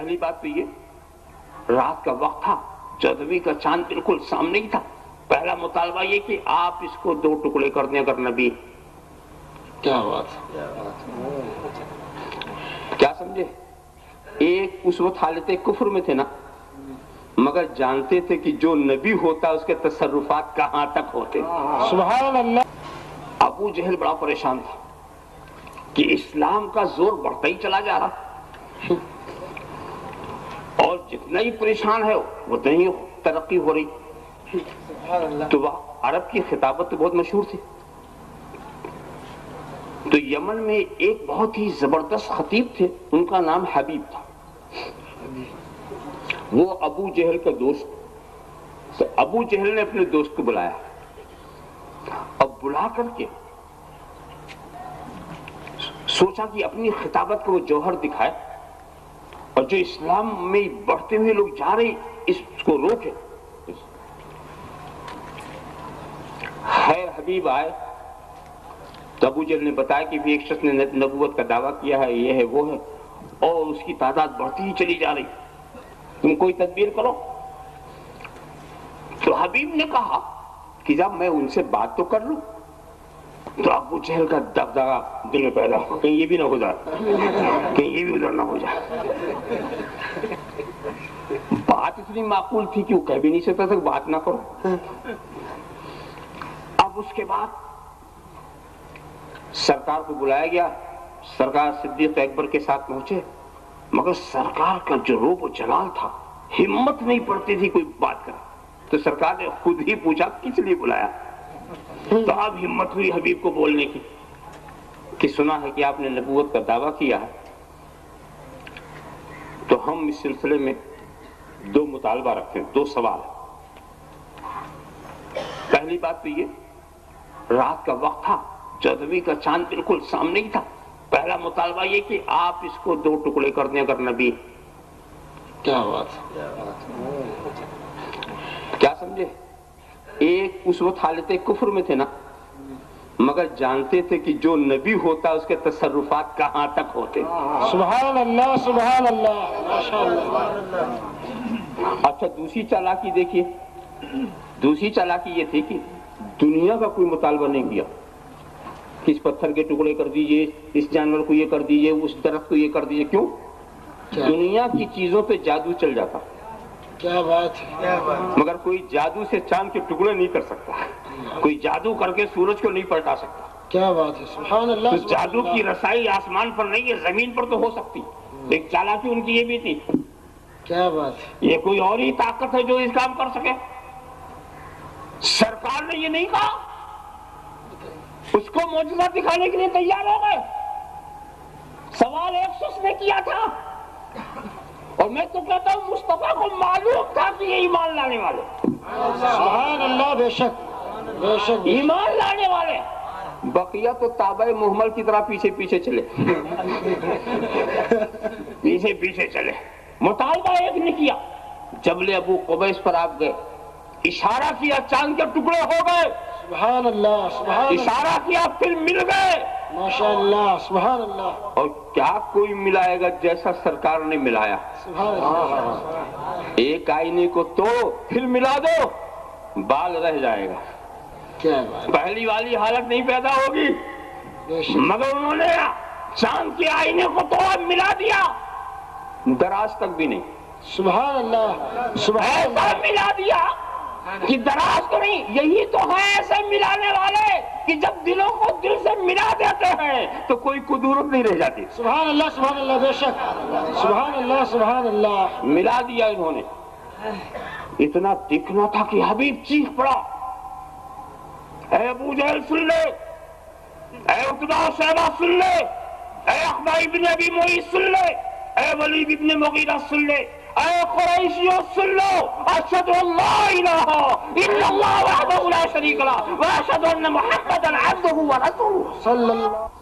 پہلی بات تو یہ رات کا وقت تھا، 14ویں کا چاند بالکل سامنے ہی تھا. پہلا مطالبہ یہ کہ آپ اس کو 2 ٹکڑے کر دیں اگر نبی. کیا بات کیا سمجھے؟ ایک اس وقت حالت کفر میں تھے نا، مگر جانتے تھے کہ جو نبی ہوتا اس کے تصرفات کہاں تک ہوتے. سبحان اللہ. ابو جہل بڑا پریشان تھا کہ اسلام کا زور بڑھتا ہی چلا جا رہا، اور جتنا ہی پریشان ہے اتنا ہی ترقی ہو رہی. تو وہ عرب کی خطابت تو بہت مشہور تھی. تو یمن میں ایک بہت ہی زبردست خطیب تھے، ان کا نام حبیب تھا. وہ ابو جہل کا دوست. تو ابو جہل نے اپنے دوست کو بلایا. اب بلا کر کے سوچا کہ اپنی خطابت کو وہ جوہر دکھائے، اور جو اسلام میں بڑھتے ہوئے لوگ جا رہے اس کو روکے. خیر حبیب آئے تو ابو جہل نے بتایا کہ بھی ایک شخص نے نبوت کا دعویٰ کیا ہے، یہ ہے وہ ہے، اور اس کی تعداد بڑھتی ہی چلی جا رہی، تم کوئی تدبیر کرو. تو حبیب نے کہا کہ جب میں ان سے بات تو کر لوں. تو ابو جہل کا دغدغہ دل میں پیدا ہو، کہیں یہ بھی نہ ہو جائے، کہیں یہ بھی ادھر نہ ہو جائے. بات اتنی معقول تھی کہ وہ کہہ بھی نہیں سکتا تھا کہ بات نہ کرو. اب اس کے بعد سرکار کو بلایا گیا. سرکار صدیق اکبر کے ساتھ پہنچے، مگر سرکار کا جو روب و جلال تھا، ہمت نہیں پڑتی تھی کوئی بات کرے. تو سرکار نے خود ہی پوچھا کس لیے بلایا. تو اب ہمت ہوئی حبیب کو بولنے کی کہ سنا ہے کہ آپ نے نبوت کا دعویٰ کیا ہے، تو ہم اس سلسلے میں 2 مطالبہ رکھتے ہیں، 2 سوال. پہلی بات تو یہ رات کا وقت تھا، 14ویں کا چاند بالکل سامنے ہی تھا. پہلا مطالبہ یہ کہ آپ اس کو 2 ٹکڑے کر دیں اگر نبی. کیا بات کیا سمجھے؟ ایک اس وقت حالت کفر میں تھے نا، مگر جانتے تھے کہ جو نبی ہوتا اس کے تصرفات کہاں تک ہوتے. سبحان اللہ سبحان اللہ ماشاء اللہ. اچھا دوسری چالاکی دیکھیے. دوسری چالاکی یہ تھی کہ دنیا کا کوئی مطالبہ نہیں کیا کہ اس پتھر کے ٹکڑے کر دیجئے، اس جانور کو یہ کر دیجئے، اس درخت کو یہ کر دیجئے. کیوں؟ دنیا کی چیزوں پہ جادو چل جاتا. کیا بات ہے. مگر کوئی جادو سے چاند کے ٹکڑے نہیں کر سکتا، کوئی جادو کر کے سورج کو نہیں پلٹا سکتا. کیا بات ہے. سبحان اللہ. تو جادو کی رسائی آسمان پر نہیں ہے، زمین پر تو ہو سکتی. ایک چالاکی ان کی یہ بھی تھی. کیا بات ہے. یہ کوئی اور ہی طاقت ہے جو اس کام کر سکے. سرکار نے یہ نہیں کہا، اس کو معجزہ دکھانے کے لیے تیار ہو گئے. سوال ایک شخص نے کیا تھا، اور میں تو کہتا ہوں مصطفیٰ کو معلوم تھا کہ یہ ایمان لانے والے. سبحان اللہ. بے شک بے شک ایمان لانے والے. بقیہ تو تابع محمل کی طرح پیچھے پیچھے چلے، پیچھے پیچھے چلے. مطالبہ ایک نے کیا، جبل ابو قبیس پر آپ گئے، اشارہ کیا، چاند کے ٹکڑے ہو گئے. سبحان اللہ سبحان اللہ. اشارہ کیا، پھر مل گئے. ماشاء اللہ سبحان اللہ. اور کیا کوئی ملائے گا جیسا سرکار نے ملایا. سبحان اللہ. ایک آئینے کو توڑو پھر ملا دو، بال رہ جائے گا. کیا بات. پہلی والی حالت نہیں پیدا ہوگی. بے شک. مگر انہوں نے چاند کے آئینے کو توڑا، ملا دیا، دراز تک بھی نہیں. سبحان اللہ سبحان ایسا اللہ. ملا دیا کہ دراز تو نہیں. یہی تو ہے ایسے ملانے والے کہ جب دلوں کو دل سے ملا دیتے ہیں تو کوئی قدورت نہیں رہ جاتی. سبحان اللہ سبحان اللہ. بے شک. سبحان اللہ سبحان اللہ. ملا دیا انہوں نے. اتنا دکھنا تھا کہ حبیب چیخ پڑا، اے ابو جہل سن لے، اے عقبہ و شیبہ سن لے، اے عقبہ ابن ابی معیط سن لے، اے ولید ابن مغیرہ سن لے، اے قریشیوں سن لو، اشہد ان لا الہ الا اللہ وحدہ لا شریک لہ واشہد ان محمدا عبدہ ورسولہ. صلی اللہ